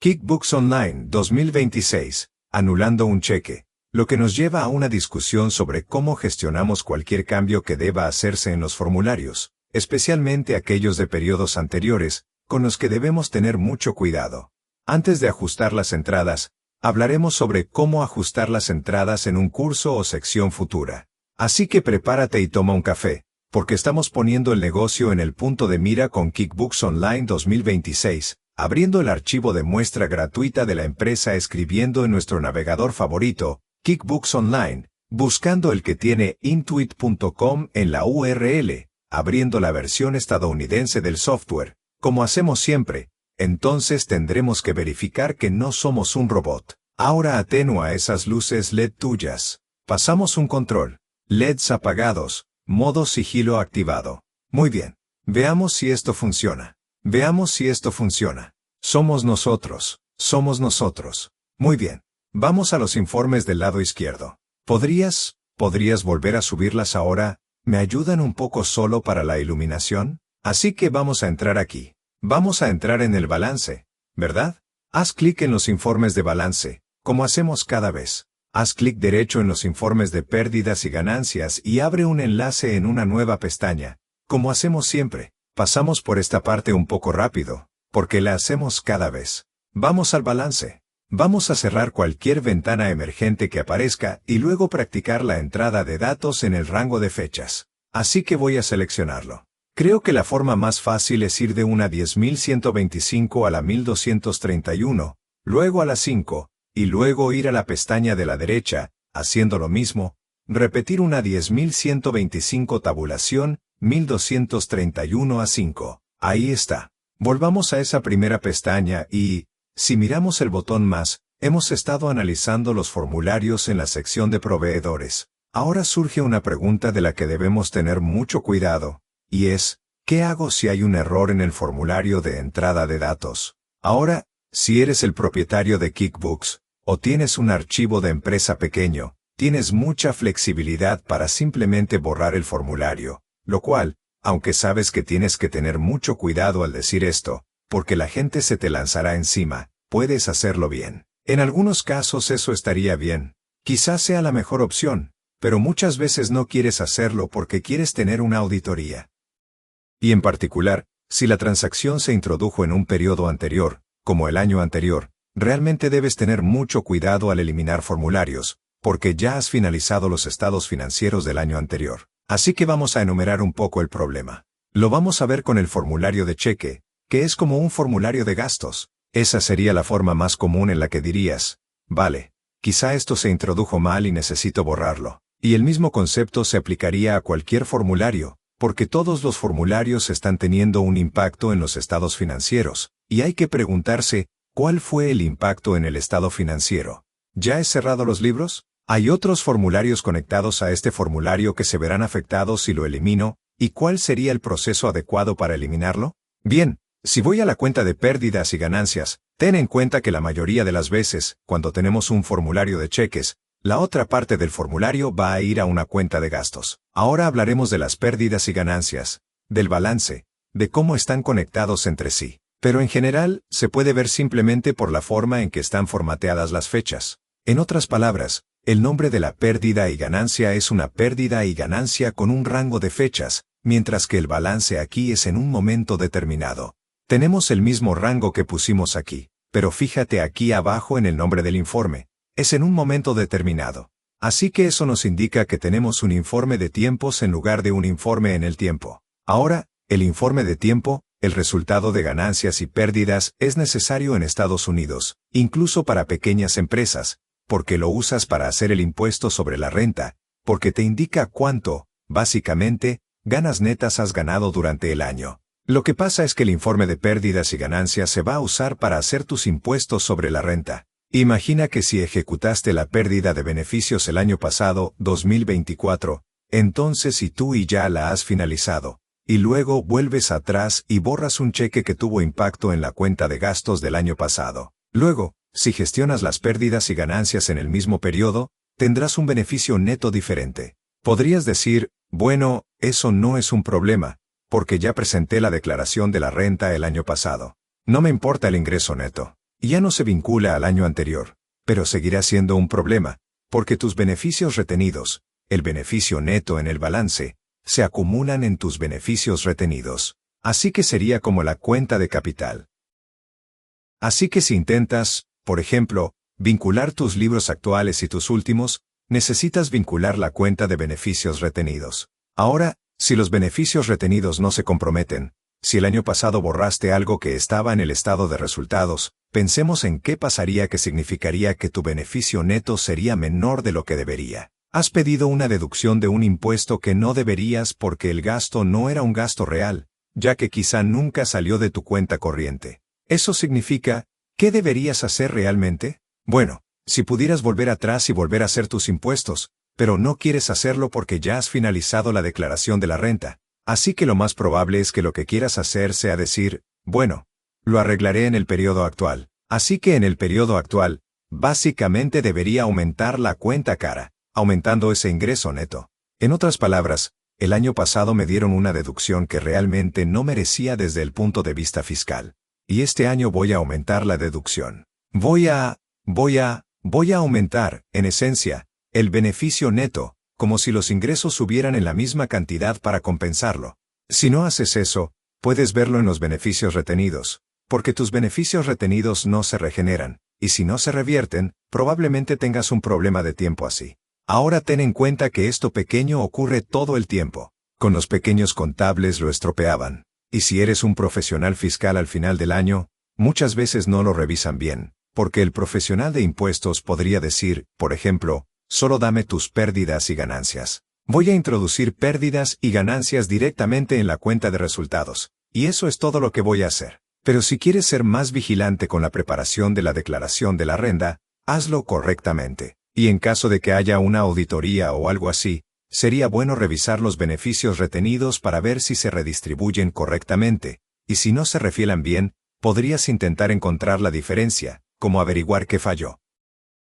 QuickBooks Online 2026, anulando un cheque, lo que nos lleva a una discusión sobre cómo gestionamos cualquier cambio que deba hacerse en los formularios, especialmente aquellos de periodos anteriores, con los que debemos tener mucho cuidado. Antes de ajustar las entradas, hablaremos sobre cómo ajustar las entradas en un curso o sección futura. Así que prepárate y toma un café, porque estamos poniendo el negocio en el punto de mira con QuickBooks Online 2026, abriendo el archivo de muestra gratuita de la empresa escribiendo en nuestro navegador favorito, QuickBooks Online, buscando el que tiene intuit.com en la URL, abriendo la versión estadounidense del software, como hacemos siempre. Entonces tendremos que verificar que no somos un robot. Ahora atenúa esas luces LED tuyas. Pasamos un control. LEDs apagados. Modo sigilo activado. Muy bien. Veamos si esto funciona. Veamos si esto funciona. Somos nosotros. Somos nosotros. Muy bien. Vamos a los informes del lado izquierdo. ¿Podrías volver a subirlas ahora? ¿Me ayudan un poco solo para la iluminación? Así que vamos a entrar aquí. Vamos a entrar en el balance, ¿verdad? Haz clic en los informes de balance, como hacemos cada vez. Haz clic derecho en los informes de pérdidas y ganancias y abre un enlace en una nueva pestaña, como hacemos siempre. Pasamos por esta parte un poco rápido, porque la hacemos cada vez. Vamos al balance. Vamos a cerrar cualquier ventana emergente que aparezca y luego practicar la entrada de datos en el rango de fechas. Así que voy a seleccionarlo. Creo que la forma más fácil es ir de una 10.125 a la 1.231, luego a la 5, y luego ir a la pestaña de la derecha, haciendo lo mismo, repetir una 10.125 tabulación, 1.231 a 5. Ahí está. Volvamos a esa primera pestaña y, si miramos el botón más, hemos estado analizando los formularios en la sección de proveedores. Ahora surge una pregunta de la que debemos tener mucho cuidado. Y es, ¿qué hago si hay un error en el formulario de entrada de datos? Ahora, si eres el propietario de QuickBooks, o tienes un archivo de empresa pequeño, tienes mucha flexibilidad para simplemente borrar el formulario, lo cual, aunque sabes que tienes que tener mucho cuidado al decir esto, porque la gente se te lanzará encima, puedes hacerlo bien. En algunos casos eso estaría bien. Quizás sea la mejor opción, pero muchas veces no quieres hacerlo porque quieres tener una auditoría. Y en particular, si la transacción se introdujo en un periodo anterior, como el año anterior, realmente debes tener mucho cuidado al eliminar formularios, porque ya has finalizado los estados financieros del año anterior. Así que vamos a enumerar un poco el problema. Lo vamos a ver con el formulario de cheque, que es como un formulario de gastos. Esa sería la forma más común en la que dirías, vale, quizá esto se introdujo mal y necesito borrarlo. Y el mismo concepto se aplicaría a cualquier formulario, porque todos los formularios están teniendo un impacto en los estados financieros, y hay que preguntarse, ¿cuál fue el impacto en el estado financiero? ¿Ya he cerrado los libros? ¿Hay otros formularios conectados a este formulario que se verán afectados si lo elimino? ¿Y cuál sería el proceso adecuado para eliminarlo? Bien, si voy a la cuenta de pérdidas y ganancias, ten en cuenta que la mayoría de las veces, cuando tenemos un formulario de cheques, la otra parte del formulario va a ir a una cuenta de gastos. Ahora hablaremos de las pérdidas y ganancias, del balance, de cómo están conectados entre sí. Pero en general, se puede ver simplemente por la forma en que están formateadas las fechas. En otras palabras, el nombre de la pérdida y ganancia es una pérdida y ganancia con un rango de fechas, mientras que el balance aquí es en un momento determinado. Tenemos el mismo rango que pusimos aquí, pero fíjate aquí abajo en el nombre del informe. Es en un momento determinado. Así que eso nos indica que tenemos un informe de tiempos en lugar de un informe en el tiempo. Ahora, el informe de tiempo, el resultado de ganancias y pérdidas, es necesario en Estados Unidos, incluso para pequeñas empresas, porque lo usas para hacer el impuesto sobre la renta, porque te indica cuánto, básicamente, ganas netas has ganado durante el año. Lo que pasa es que el informe de pérdidas y ganancias se va a usar para hacer tus impuestos sobre la renta. Imagina que si ejecutaste la pérdida de beneficios el año pasado, 2024, entonces si tú y ya la has finalizado, y luego vuelves atrás y borras un cheque que tuvo impacto en la cuenta de gastos del año pasado. Luego, si gestionas las pérdidas y ganancias en el mismo periodo, tendrás un beneficio neto diferente. Podrías decir, bueno, eso no es un problema, porque ya presenté la declaración de la renta el año pasado. No me importa el ingreso neto. y ya no se vincula al año anterior, pero seguirá siendo un problema, porque tus beneficios retenidos, el beneficio neto en el balance, se acumulan en tus beneficios retenidos. Así que sería como la cuenta de capital. Así que si intentas, por ejemplo, vincular tus libros actuales y tus últimos, necesitas vincular la cuenta de beneficios retenidos. Ahora, si los beneficios retenidos no se comprometen, si el año pasado borraste algo que estaba en el estado de resultados, pensemos en qué pasaría, que significaría que tu beneficio neto sería menor de lo que debería. Has pedido una deducción de un impuesto que no deberías porque el gasto no era un gasto real, ya que quizá nunca salió de tu cuenta corriente. Eso significa, ¿qué deberías hacer realmente? Bueno, si pudieras volver atrás y volver a hacer tus impuestos, pero no quieres hacerlo porque ya has finalizado la declaración de la renta. Así que lo más probable es que lo que quieras hacer sea decir, bueno, lo arreglaré en el periodo actual. Así que en el periodo actual, básicamente debería aumentar la cuenta cara, aumentando ese ingreso neto. En otras palabras, el año pasado me dieron una deducción que realmente no merecía desde el punto de vista fiscal. Y este año voy a aumentar la deducción. Voy a aumentar, en esencia, el beneficio neto, como si los ingresos subieran en la misma cantidad para compensarlo. Si no haces eso, puedes verlo en los beneficios retenidos, porque tus beneficios retenidos no se regeneran, y si no se revierten, probablemente tengas un problema de tiempo así. Ahora ten en cuenta que esto pequeño ocurre todo el tiempo. Con los pequeños contables lo estropeaban. Y si eres un profesional fiscal al final del año, muchas veces no lo revisan bien, porque el profesional de impuestos podría decir, por ejemplo, solo dame tus pérdidas y ganancias. Voy a introducir pérdidas y ganancias directamente en la cuenta de resultados, y eso es todo lo que voy a hacer. Pero si quieres ser más vigilante con la preparación de la declaración de la renta, hazlo correctamente. Y en caso de que haya una auditoría o algo así, sería bueno revisar los beneficios retenidos para ver si se redistribuyen correctamente, y si no se refielan bien, podrías intentar encontrar la diferencia, como averiguar qué falló.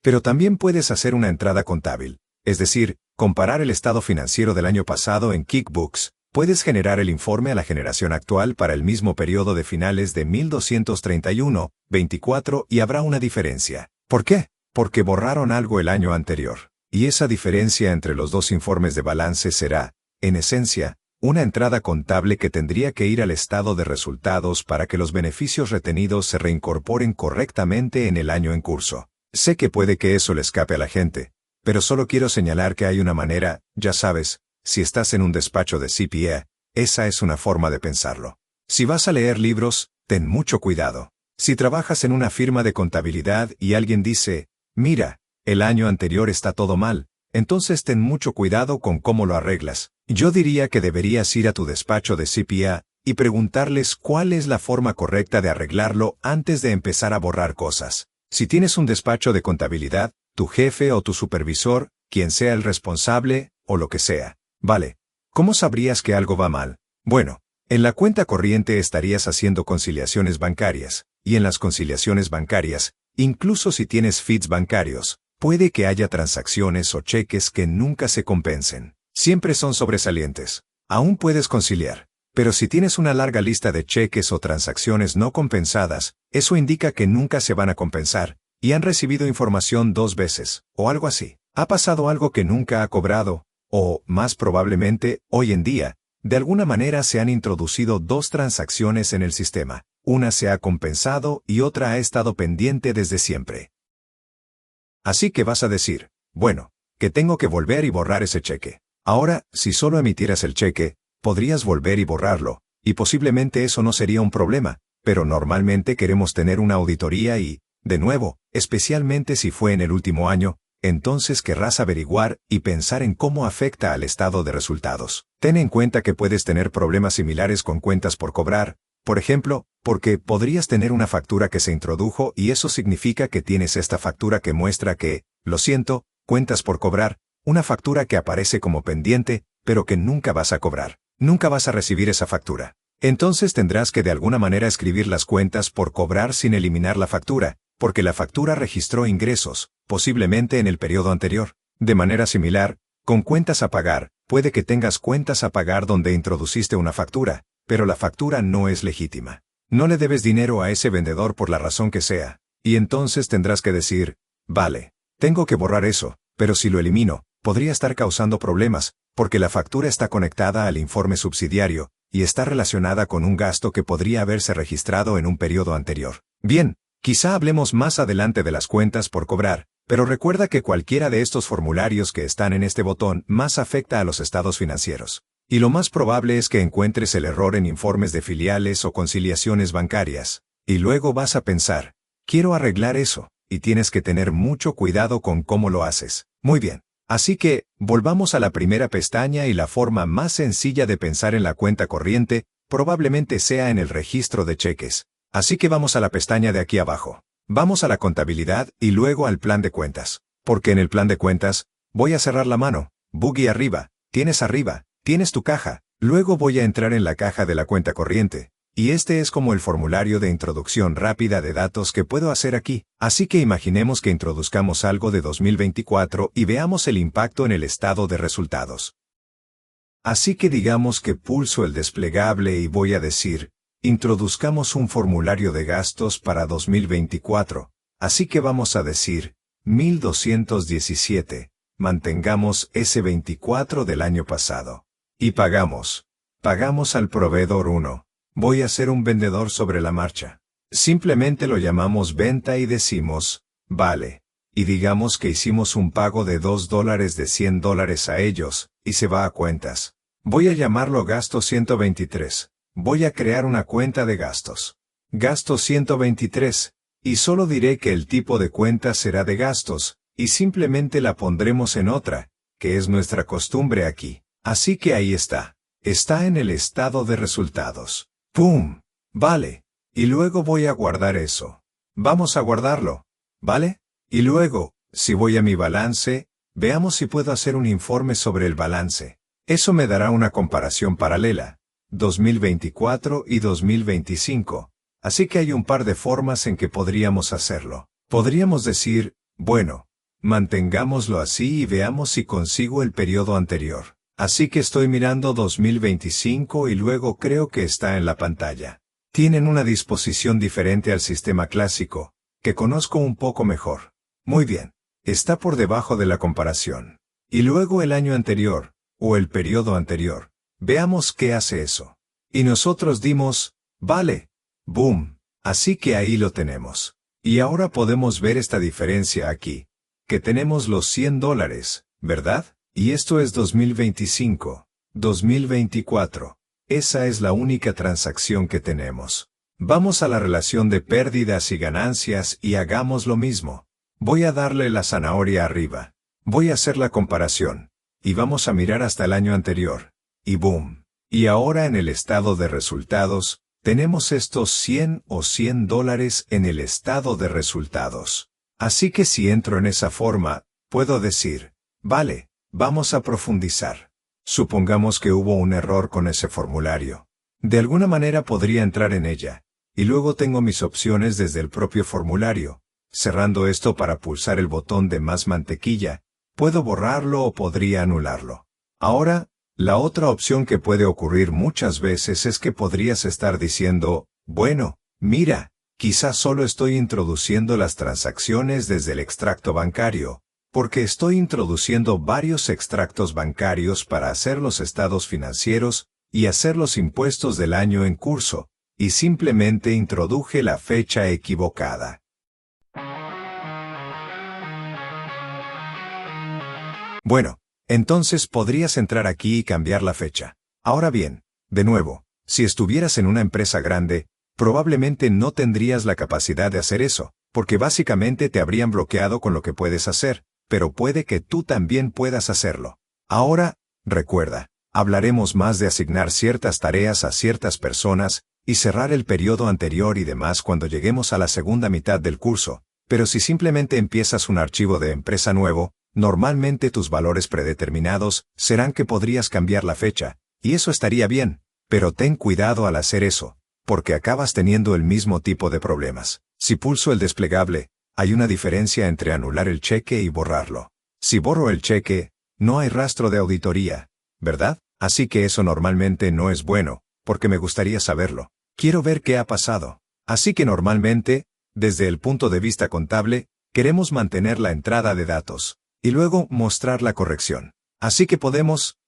Pero también puedes hacer una entrada contable, es decir, comparar el estado financiero del año pasado en QuickBooks. Puedes generar el informe a la generación actual para el mismo periodo de finales de 1231-24 y habrá una diferencia. ¿Por qué? Porque borraron algo el año anterior. Y esa diferencia entre los dos informes de balance será, en esencia, una entrada contable que tendría que ir al estado de resultados para que los beneficios retenidos se reincorporen correctamente en el año en curso. Sé que puede que eso le escape a la gente, pero solo quiero señalar que hay una manera, ya sabes, si estás en un despacho de CPA, esa es una forma de pensarlo. Si vas a leer libros, ten mucho cuidado. Si trabajas en una firma de contabilidad y alguien dice, mira, el año anterior está todo mal, entonces ten mucho cuidado con cómo lo arreglas. Yo diría que deberías ir a tu despacho de CPA y preguntarles cuál es la forma correcta de arreglarlo antes de empezar a borrar cosas. Si tienes un despacho de contabilidad, tu jefe o tu supervisor, quien sea el responsable, o lo que sea. Vale. ¿Cómo sabrías que algo va mal? Bueno, en la cuenta corriente estarías haciendo conciliaciones bancarias, y en las conciliaciones bancarias, incluso si tienes feeds bancarios, puede que haya transacciones o cheques que nunca se compensen. Siempre son sobresalientes. Aún puedes conciliar. Pero si tienes una larga lista de cheques o transacciones no compensadas, eso indica que nunca se van a compensar, y han recibido información 2 veces, o algo así. Ha pasado algo que nunca ha cobrado, o, más probablemente, hoy en día, de alguna manera se han introducido 2 transacciones en el sistema. Una se ha compensado y otra ha estado pendiente desde siempre. Así que vas a decir, bueno, que tengo que volver y borrar ese cheque. Ahora, si solo emitieras el cheque, podrías volver y borrarlo, y posiblemente eso no sería un problema, pero normalmente queremos tener una auditoría y, de nuevo, especialmente si fue en el último año, entonces querrás averiguar y pensar en cómo afecta al estado de resultados. Ten en cuenta que puedes tener problemas similares con cuentas por cobrar, por ejemplo, porque podrías tener una factura que se introdujo y eso significa que tienes esta factura que muestra que, lo siento, cuentas por cobrar, una factura que aparece como pendiente, pero que nunca vas a cobrar. Nunca vas a recibir esa factura. Entonces tendrás que de alguna manera escribir las cuentas por cobrar sin eliminar la factura, porque la factura registró ingresos, posiblemente en el periodo anterior. De manera similar, con cuentas a pagar, puede que tengas cuentas a pagar donde introduciste una factura, pero la factura no es legítima. No le debes dinero a ese vendedor por la razón que sea, Y entonces tendrás que decir, vale, tengo que borrar eso, pero si lo elimino, podría estar causando problemas, porque la factura está conectada al informe subsidiario, y está relacionada con un gasto que podría haberse registrado en un periodo anterior. Bien, quizá hablemos más adelante de las cuentas por cobrar, pero recuerda que cualquiera de estos formularios que están en este botón más afecta a los estados financieros. Y lo más probable es que encuentres el error en informes de filiales o conciliaciones bancarias. Y luego vas a pensar, quiero arreglar eso, y tienes que tener mucho cuidado con cómo lo haces. Muy bien. Así que, volvamos a la primera pestaña y la forma más sencilla de pensar en la cuenta corriente probablemente sea en el registro de cheques. Así que vamos a la pestaña de aquí abajo. Vamos a la contabilidad y luego al plan de cuentas. Porque en el plan de cuentas, voy a cerrar la mano. Boogie arriba, tienes tu caja. Luego voy a entrar en la caja de la cuenta corriente. Y este es como el formulario de introducción rápida de datos que puedo hacer aquí. Así que imaginemos que introduzcamos algo de 2024 y veamos el impacto en el estado de resultados. Así que digamos que pulso el desplegable y voy a decir, introduzcamos un formulario de gastos para 2024. Así que vamos a decir, 1217. Mantengamos ese 24 del año pasado. Y pagamos al proveedor 1. Voy a ser un vendedor sobre la marcha. Simplemente lo llamamos venta y decimos, vale. Y digamos que hicimos un pago de $2 de $100 a ellos, y se va a cuentas. Voy a llamarlo gasto 123. Voy a crear una cuenta de gastos. Gasto 123. Y solo diré que el tipo de cuenta será de gastos, y simplemente la pondremos en otra, que es nuestra costumbre aquí. Así que ahí está. Está en el estado de resultados. ¡Pum! Vale. Y luego voy a guardar eso. Vamos a guardarlo. ¿Vale? Y luego, si voy a mi balance, veamos si puedo hacer un informe sobre el balance. Eso me dará una comparación paralela. 2024 y 2025. Así que hay un par de formas en que podríamos hacerlo. Podríamos decir, bueno, mantengámoslo así y veamos si consigo el periodo anterior. Así que estoy mirando 2025 y luego creo que está en la pantalla. Tienen una disposición diferente al sistema clásico, que conozco un poco mejor. Muy bien, está por debajo de la comparación. Y luego el año anterior, o el periodo anterior. Veamos qué hace eso. Y nosotros dimos, vale, boom. Así que ahí lo tenemos. Y ahora podemos ver esta diferencia aquí, que tenemos los $100, ¿verdad? Y esto es 2025, 2024. Esa es la única transacción que tenemos. Vamos a la relación de pérdidas y ganancias y hagamos lo mismo. Voy a darle la zanahoria arriba. Voy a hacer la comparación. Y vamos a mirar hasta el año anterior. Y boom. Y ahora en el estado de resultados, tenemos estos 100 o $100 en el estado de resultados. Así que si entro en esa forma, puedo decir, vale. Vamos a profundizar. Supongamos que hubo un error con ese formulario. De alguna manera podría entrar en ella. Y luego tengo mis opciones desde el propio formulario. Cerrando esto para pulsar el botón de más mantequilla, puedo borrarlo o podría anularlo. Ahora, la otra opción que puede ocurrir muchas veces es que podrías estar diciendo, bueno, mira, quizás solo estoy introduciendo las transacciones desde el extracto bancario. Porque estoy introduciendo varios extractos bancarios para hacer los estados financieros y hacer los impuestos del año en curso, y simplemente introduje la fecha equivocada. Bueno, entonces podrías entrar aquí y cambiar la fecha. Ahora bien, de nuevo, si estuvieras en una empresa grande, probablemente no tendrías la capacidad de hacer eso, porque básicamente te habrían bloqueado con lo que puedes hacer. Pero puede que tú también puedas hacerlo. Ahora, recuerda, hablaremos más de asignar ciertas tareas a ciertas personas y cerrar el periodo anterior y demás cuando lleguemos a la segunda mitad del curso, pero si simplemente empiezas un archivo de empresa nuevo, normalmente tus valores predeterminados serán que podrías cambiar la fecha, y eso estaría bien, pero ten cuidado al hacer eso, porque acabas teniendo el mismo tipo de problemas. Si pulso el desplegable, hay una diferencia entre anular el cheque y borrarlo. Si borro el cheque, no hay rastro de auditoría, ¿verdad? Así que eso normalmente no es bueno, porque me gustaría saberlo. Quiero ver qué ha pasado. Así que normalmente, desde el punto de vista contable, queremos mantener la entrada de datos, y luego mostrar la corrección. Así que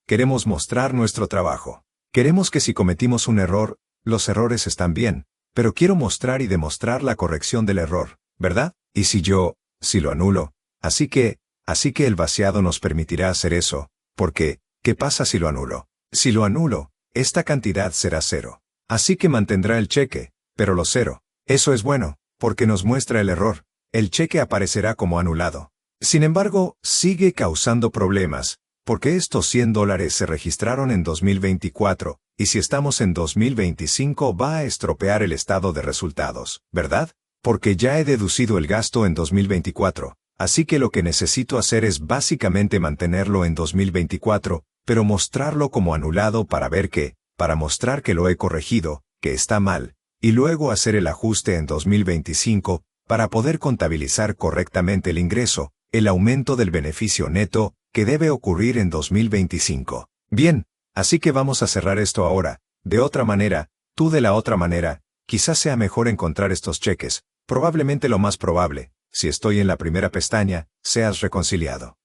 queremos mostrar nuestro trabajo. Queremos que si cometimos un error, los errores están bien, pero quiero mostrar y demostrar la corrección del error, ¿verdad? Y si lo anulo, así que el vaciado nos permitirá hacer eso, porque, ¿qué pasa si lo anulo? Si lo anulo, esta cantidad será 0. Así que mantendrá el cheque, pero lo 0. Eso es bueno, porque nos muestra el error. El cheque aparecerá como anulado. Sin embargo, sigue causando problemas, porque estos $100 se registraron en 2024, y si estamos en 2025 va a estropear el estado de resultados, ¿verdad? Porque ya he deducido el gasto en 2024, así que lo que necesito hacer es básicamente mantenerlo en 2024, pero mostrarlo como anulado para mostrar que lo he corregido, que está mal, y luego hacer el ajuste en 2025, para poder contabilizar correctamente el ingreso, el aumento del beneficio neto, que debe ocurrir en 2025. Bien, así que vamos a cerrar esto ahora. De otra manera, tú de la otra manera, quizás sea mejor encontrar estos cheques, probablemente lo más probable, si estoy en la primera pestaña, seas reconciliado.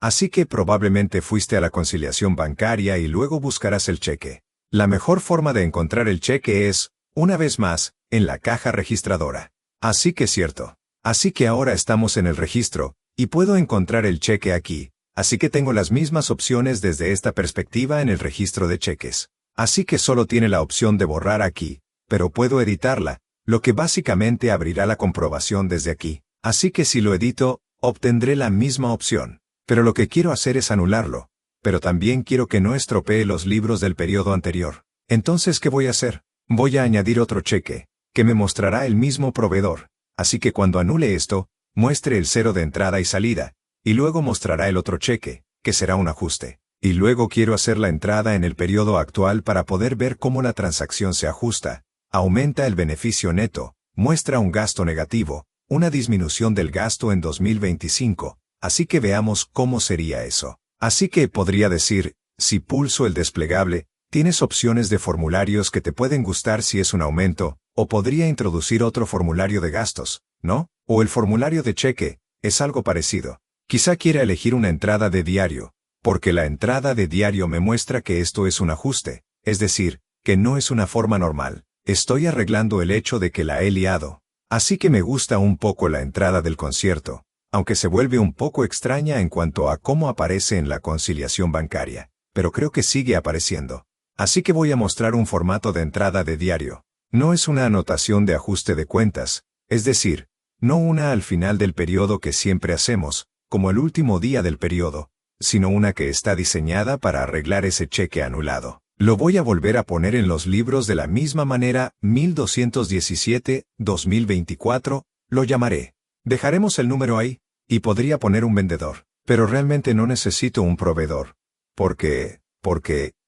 Así que probablemente fuiste a la conciliación bancaria y luego buscarás el cheque. La mejor forma de encontrar el cheque es, una vez más, en la caja registradora. Así que cierto. Así que ahora estamos en el registro, y puedo encontrar el cheque aquí, así que tengo las mismas opciones desde esta perspectiva en el registro de cheques. Así que solo tiene la opción de borrar aquí, pero puedo editarla, lo que básicamente abrirá la comprobación desde aquí. Así que si lo edito, obtendré la misma opción. Pero lo que quiero hacer es anularlo. Pero también quiero que no estropee los libros del periodo anterior. Entonces, ¿qué voy a hacer? Voy a añadir otro cheque, que me mostrará el mismo proveedor. Así que cuando anule esto, muestre el 0 de entrada y salida, y luego mostrará el otro cheque, que será un ajuste. Y luego quiero hacer la entrada en el periodo actual para poder ver cómo la transacción se ajusta. Aumenta el beneficio neto, muestra un gasto negativo, una disminución del gasto en 2025. Así que veamos cómo sería eso. Así que podría decir, si pulso el desplegable, tienes opciones de formularios que te pueden gustar si es un aumento, o podría introducir otro formulario de gastos, ¿no? O el formulario de cheque, es algo parecido. Quizá quiera elegir una entrada de diario, porque la entrada de diario me muestra que esto es un ajuste, es decir, que no es una forma normal. Estoy arreglando el hecho de que la he liado. Así que me gusta un poco la entrada del concierto, aunque se vuelve un poco extraña en cuanto a cómo aparece en la conciliación bancaria, pero creo que sigue apareciendo. Así que voy a mostrar un formato de entrada de diario. No es una anotación de ajuste de cuentas, es decir, no una al final del periodo que siempre hacemos, como el último día del periodo, sino una que está diseñada para arreglar ese cheque anulado. Lo voy a volver a poner en los libros de la misma manera, 1217, 2024, lo llamaré. Dejaremos el número ahí, y podría poner un vendedor, pero realmente no necesito un proveedor. Porque,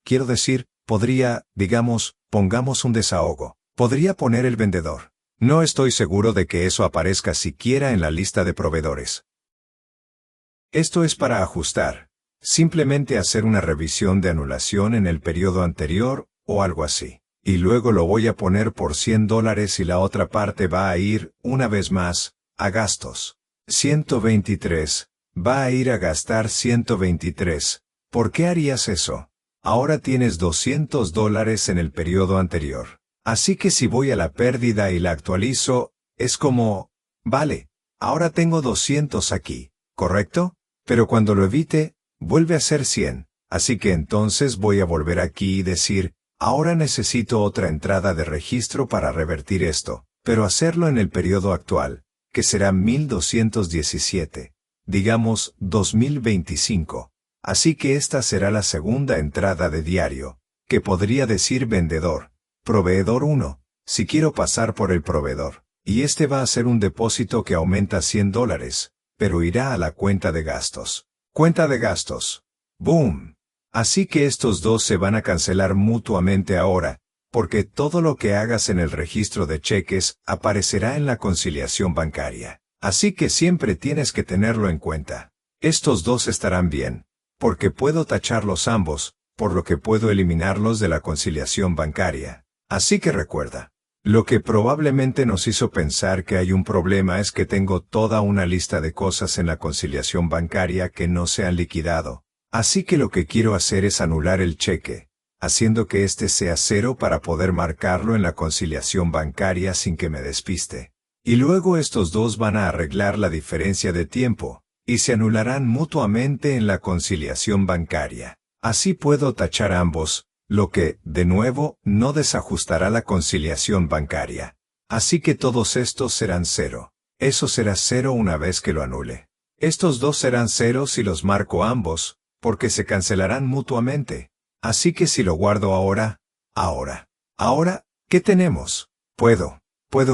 quiero decir, pongamos un desahogo. Podría poner el vendedor. No estoy seguro de que eso aparezca siquiera en la lista de proveedores. Esto es para ajustar. Simplemente hacer una revisión de anulación en el periodo anterior, o algo así. Y luego lo voy a poner por $100 y la otra parte va a ir, una vez más, a gastos. 123. Va a ir a gastar 123. ¿Por qué harías eso? Ahora tienes $200 en el periodo anterior. Así que si voy a la pérdida y la actualizo, es como, vale, ahora tengo 200 aquí, ¿correcto? Pero cuando lo evite, vuelve a ser 100, así que entonces voy a volver aquí y decir, ahora necesito otra entrada de registro para revertir esto, pero hacerlo en el periodo actual, que será 1217, digamos 2025. Así que esta será la segunda entrada de diario, que podría decir vendedor, proveedor 1, si quiero pasar por el proveedor, y este va a ser un depósito que aumenta $100, pero irá a la cuenta de gastos. Cuenta de gastos. ¡Boom! Así que estos dos se van a cancelar mutuamente ahora, porque todo lo que hagas en el registro de cheques aparecerá en la conciliación bancaria. Así que siempre tienes que tenerlo en cuenta. Estos dos estarán bien, porque puedo tacharlos ambos, por lo que puedo eliminarlos de la conciliación bancaria. Así que recuerda, Lo que probablemente nos hizo pensar que hay un problema es que tengo toda una lista de cosas en la conciliación bancaria que no se han liquidado. Así que lo que quiero hacer es anular el cheque, haciendo que este sea cero para poder marcarlo en la conciliación bancaria sin que me despiste. Y luego estos dos van a arreglar la diferencia de tiempo, y se anularán mutuamente en la conciliación bancaria. Así puedo tachar ambos, lo que, de nuevo, no desajustará la conciliación bancaria. Así que todos estos serán cero. Eso será cero una vez que lo anule. Estos dos serán cero si los marco ambos, porque se cancelarán mutuamente. Así que si lo guardo ahora, ¿qué tenemos? Puedo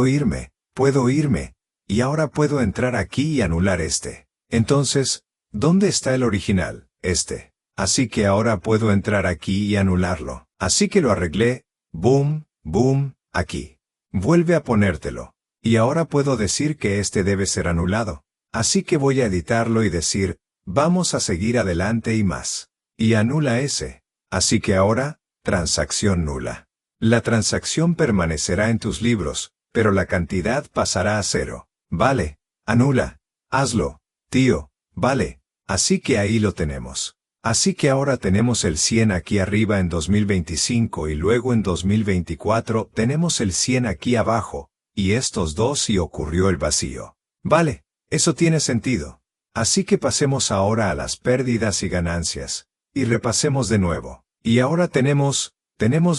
irme, y ahora puedo entrar aquí y anular este. Entonces, ¿dónde está el original? Así que ahora puedo entrar aquí y anularlo. Así que lo arreglé, boom, aquí. Vuelve a ponértelo. Y ahora puedo decir que este debe ser anulado. Así que voy a editarlo y decir, vamos a seguir adelante y más. Y anula ese. Así que ahora, transacción nula. La transacción permanecerá en tus libros, pero la cantidad pasará a cero. Vale, anula. Hazlo, tío. Vale. Así que ahí lo tenemos. Así que ahora tenemos el 100 aquí arriba en 2025 y luego en 2024 tenemos el 100 aquí abajo, y estos dos y ocurrió el vacío. Vale, eso tiene sentido. Así que pasemos ahora a las pérdidas y ganancias, y repasemos de nuevo. Y ahora tenemos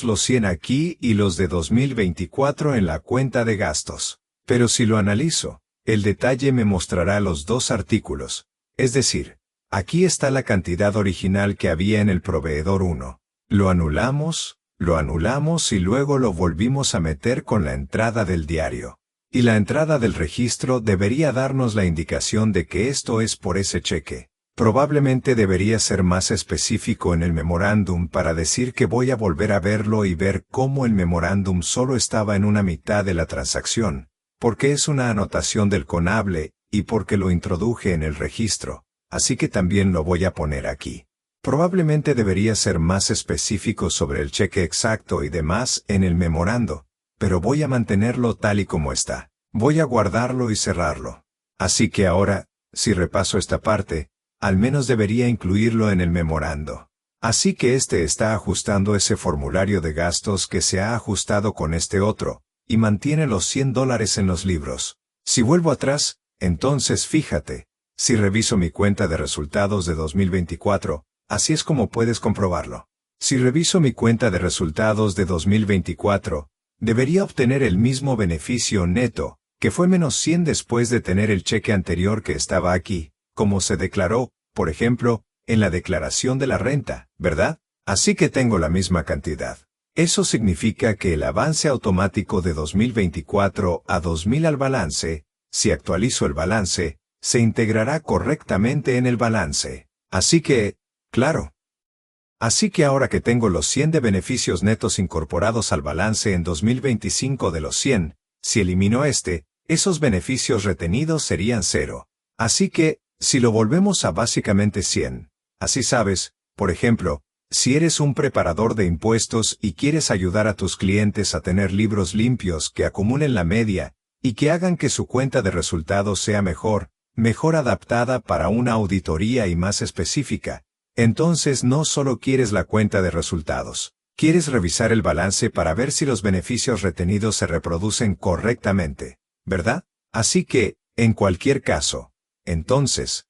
los 100 aquí y los de 2024 en la cuenta de gastos. Pero si lo analizo, el detalle me mostrará los dos artículos, es decir, aquí está la cantidad original que había en el proveedor 1. Lo anulamos y luego lo volvimos a meter con la entrada del diario. Y la entrada del registro debería darnos la indicación de que esto es por ese cheque. Probablemente debería ser más específico en el memorándum para decir que voy a volver a verlo y ver cómo el memorándum solo estaba en una mitad de la transacción, porque es una anotación del conable y porque lo introduje en el registro. Así que también lo voy a poner aquí. Probablemente debería ser más específico sobre el cheque exacto y demás en el memorando, pero voy a mantenerlo tal y como está. Voy a guardarlo y cerrarlo. Así que ahora, si repaso esta parte, al menos debería incluirlo en el memorando. Así que este está ajustando ese formulario de gastos que se ha ajustado con este otro, y mantiene los $100 en los libros. Si vuelvo atrás, entonces fíjate. Si reviso mi cuenta de resultados de 2024, así es como puedes comprobarlo. Si reviso mi cuenta de resultados de 2024, debería obtener el mismo beneficio neto, que fue menos 100 después de tener el cheque anterior que estaba aquí, como se declaró, por ejemplo, en la declaración de la renta, ¿verdad? Así que tengo la misma cantidad. Eso significa que el avance automático de 2024 a 2000 al balance, si actualizo el balance, se integrará correctamente en el balance. Así que, claro. Así que ahora que tengo los 100 de beneficios netos incorporados al balance en 2025 de los 100, si elimino esos beneficios retenidos serían 0. Así que, si lo volvemos a básicamente 100, así sabes, por ejemplo, si eres un preparador de impuestos y quieres ayudar a tus clientes a tener libros limpios que acumulen la media y que hagan que su cuenta de resultados sea mejor adaptada para una auditoría y más específica. Entonces no solo quieres la cuenta de resultados, quieres revisar el balance para ver si los beneficios retenidos se reproducen correctamente, ¿verdad? Así que, en cualquier caso, entonces,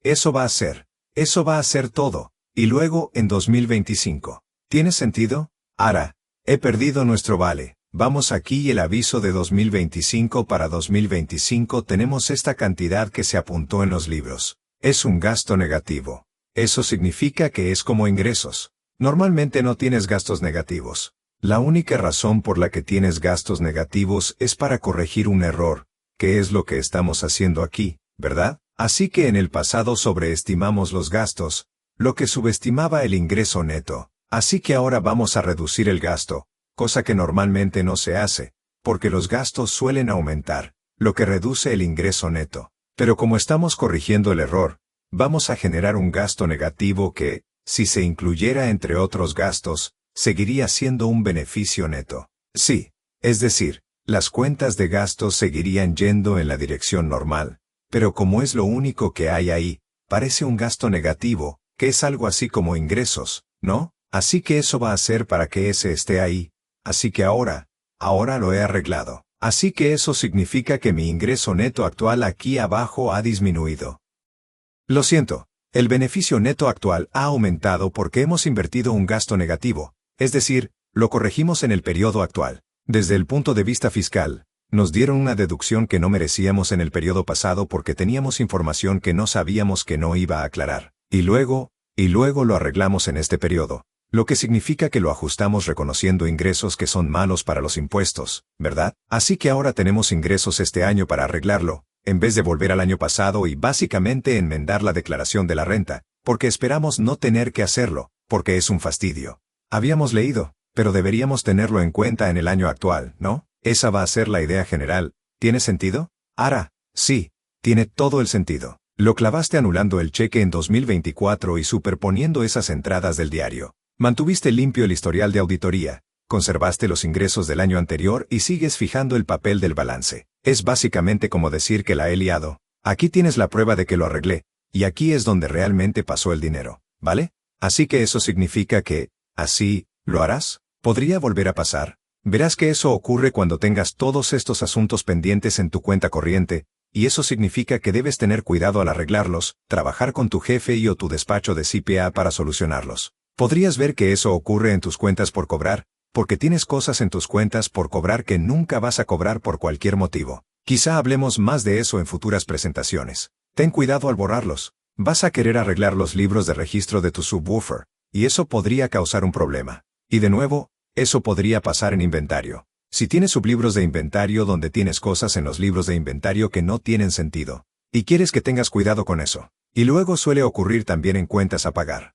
eso va a ser todo, y luego en 2025. ¿Tiene sentido? Ahora, he perdido nuestro vale. Vamos aquí y el aviso de 2025 para 2025 tenemos esta cantidad que se apuntó en los libros. Es un gasto negativo. Eso significa que es como ingresos. Normalmente no tienes gastos negativos. La única razón por la que tienes gastos negativos es para corregir un error, que es lo que estamos haciendo aquí, ¿verdad? Así que en el pasado sobreestimamos los gastos, lo que subestimaba el ingreso neto. Así que ahora vamos a reducir el gasto, cosa que normalmente no se hace, porque los gastos suelen aumentar, lo que reduce el ingreso neto. Pero como estamos corrigiendo el error, vamos a generar un gasto negativo que, si se incluyera entre otros gastos, seguiría siendo un beneficio neto. Sí, Es decir, las cuentas de gastos seguirían yendo en la dirección normal, pero como es lo único que hay ahí, parece un gasto negativo, que es algo así como ingresos, ¿no? Así que eso va a ser para que ese esté ahí. Así que ahora lo he arreglado. Así que eso significa que mi ingreso neto actual aquí abajo ha disminuido. Lo siento, el beneficio neto actual ha aumentado porque hemos invertido un gasto negativo, es decir, lo corregimos en el periodo actual. Desde el punto de vista fiscal, nos dieron una deducción que no merecíamos en el periodo pasado porque teníamos información que no sabíamos que no iba a aclarar. Y luego lo arreglamos en este periodo, lo que significa que lo ajustamos reconociendo ingresos que son malos para los impuestos, ¿verdad? Así que ahora tenemos ingresos este año para arreglarlo, en vez de volver al año pasado y básicamente enmendar la declaración de la renta, porque esperamos no tener que hacerlo, porque es un fastidio. Habíamos leído, pero deberíamos tenerlo en cuenta en el año actual, ¿no? Esa va a ser la idea general. ¿Tiene sentido? Ara, sí, tiene todo el sentido. Lo clavaste anulando el cheque en 2024 y superponiendo esas entradas del diario. Mantuviste limpio el historial de auditoría, conservaste los ingresos del año anterior y sigues fijando el papel del balance. Es básicamente como decir que la he liado. Aquí tienes la prueba de que lo arreglé, y aquí es donde realmente pasó el dinero, ¿vale? Así que eso significa que, así, ¿lo harás? ¿Podría volver a pasar? Verás que eso ocurre cuando tengas todos estos asuntos pendientes en tu cuenta corriente, y eso significa que debes tener cuidado al arreglarlos, trabajar con tu jefe y o tu despacho de CPA para solucionarlos. Podrías ver que eso ocurre en tus cuentas por cobrar, porque tienes cosas en tus cuentas por cobrar que nunca vas a cobrar por cualquier motivo. Quizá hablemos más de eso en futuras presentaciones. Ten cuidado al borrarlos. Vas a querer arreglar los libros de registro de tu subwoofer, y eso podría causar un problema. Y de nuevo, eso podría pasar en inventario. Si tienes sublibros de inventario donde tienes cosas en los libros de inventario que no tienen sentido, y quieres que tengas cuidado con eso. Y luego suele ocurrir también en cuentas a pagar.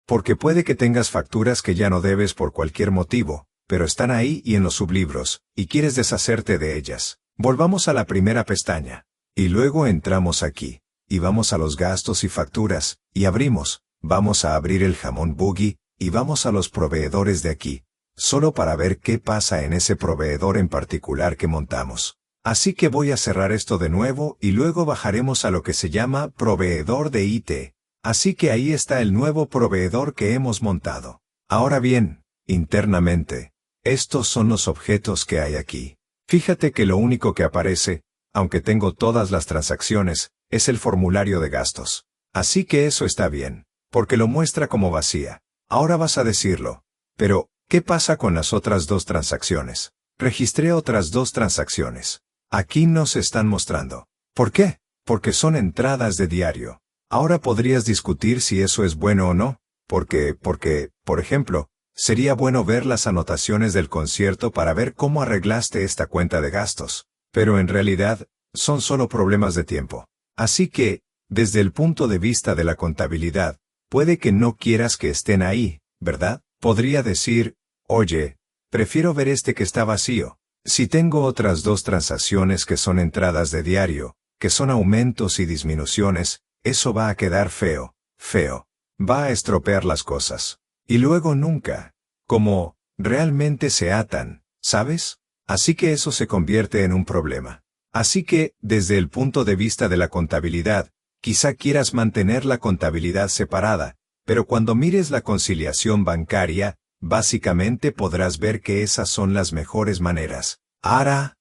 Porque puede que tengas facturas que ya no debes por cualquier motivo, pero están ahí y en los sublibros, y quieres deshacerte de ellas. Volvamos a la primera pestaña. Y luego entramos aquí, y vamos a los gastos y facturas, y abrimos. Vamos a abrir el jamón boogie, y vamos a los proveedores de aquí, solo para ver qué pasa en ese proveedor en particular que montamos. Así que voy a cerrar esto de nuevo y luego bajaremos a lo que se llama proveedor de IT. Así que ahí está el nuevo proveedor que hemos montado. Ahora bien, internamente, estos son los objetos que hay aquí. Fíjate que lo único que aparece, aunque tengo todas las transacciones, es el formulario de gastos. Así que eso está bien, porque lo muestra como vacía. Ahora vas a decirlo. Pero, ¿qué pasa con las otras dos transacciones? Registré otras dos transacciones. Aquí no se están mostrando. ¿Por qué? Porque son entradas de diario. Ahora podrías discutir si eso es bueno o no, porque, por ejemplo, sería bueno ver las anotaciones del concierto para ver cómo arreglaste esta cuenta de gastos. Pero en realidad, son solo problemas de tiempo. Así que, desde el punto de vista de la contabilidad, puede que no quieras que estén ahí, ¿verdad? Podría decir, oye, prefiero ver este que está vacío. Si tengo otras dos transacciones que son entradas de diario, que son aumentos y disminuciones, eso va a quedar feo. Va a estropear las cosas. Y luego nunca, como, realmente se atan, ¿sabes? Así que eso se convierte en un problema. Así que, desde el punto de vista de la contabilidad, quizá quieras mantener la contabilidad separada, pero cuando mires la conciliación bancaria, básicamente podrás ver que esas son las mejores maneras. Ara,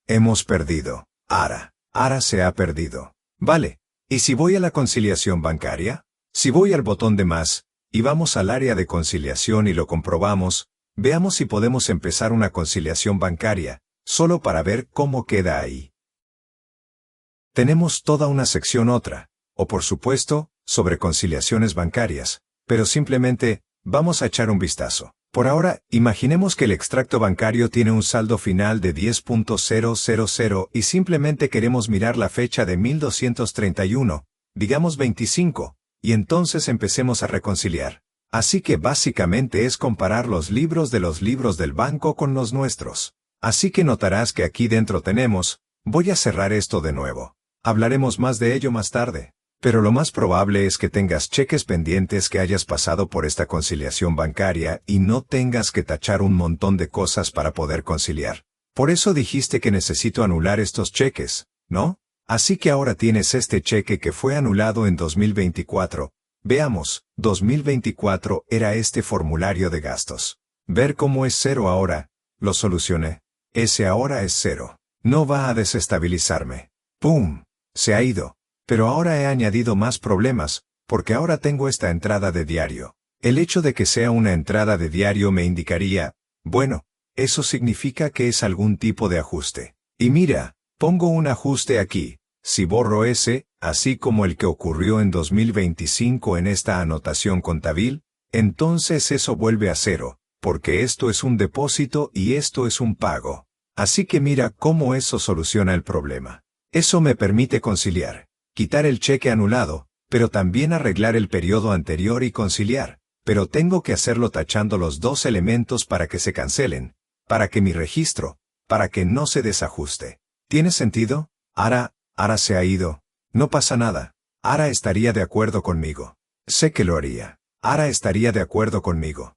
hemos perdido. Ara se ha perdido. Vale. ¿Y si voy a la conciliación bancaria? Si voy al botón de más, y vamos al área de conciliación y lo comprobamos, veamos si podemos empezar una conciliación bancaria, solo para ver cómo queda ahí. Tenemos toda una sección otra, o por supuesto, sobre conciliaciones bancarias, pero simplemente, vamos a echar un vistazo. Por ahora, imaginemos que el extracto bancario tiene un saldo final de 10.000 y simplemente queremos mirar la fecha de 1231, digamos 25, y entonces empecemos a reconciliar. Así que básicamente es comparar los libros del banco con los nuestros. Así que notarás que aquí dentro tenemos, voy a cerrar esto de nuevo. Hablaremos más de ello más tarde. Pero lo más probable es que tengas cheques pendientes que hayas pasado por esta conciliación bancaria y no tengas que tachar un montón de cosas para poder conciliar. Por eso dijiste que necesito anular estos cheques, ¿no? Así que ahora tienes este cheque que fue anulado en 2024. Veamos, 2024 era este formulario de gastos. Ver cómo es cero ahora, lo solucioné. Ese ahora es cero. No va a desestabilizarme. ¡Pum! Se ha ido. Pero ahora he añadido más problemas, porque ahora tengo esta entrada de diario. El hecho de que sea una entrada de diario me indicaría, bueno, eso significa que es algún tipo de ajuste. Y mira, pongo un ajuste aquí. Si borro ese, así como el que ocurrió en 2025 en esta anotación contable, entonces eso vuelve a cero, porque esto es un depósito y esto es un pago. Así que mira cómo eso soluciona el problema. Eso me permite conciliar. Quitar el cheque anulado, pero también arreglar el periodo anterior y conciliar, pero tengo que hacerlo tachando los dos elementos para que se cancelen, para que mi registro, para que no se desajuste. ¿Tiene sentido? Ara se ha ido. No pasa nada. Ara estaría de acuerdo conmigo. Sé que lo haría. Ara estaría de acuerdo conmigo.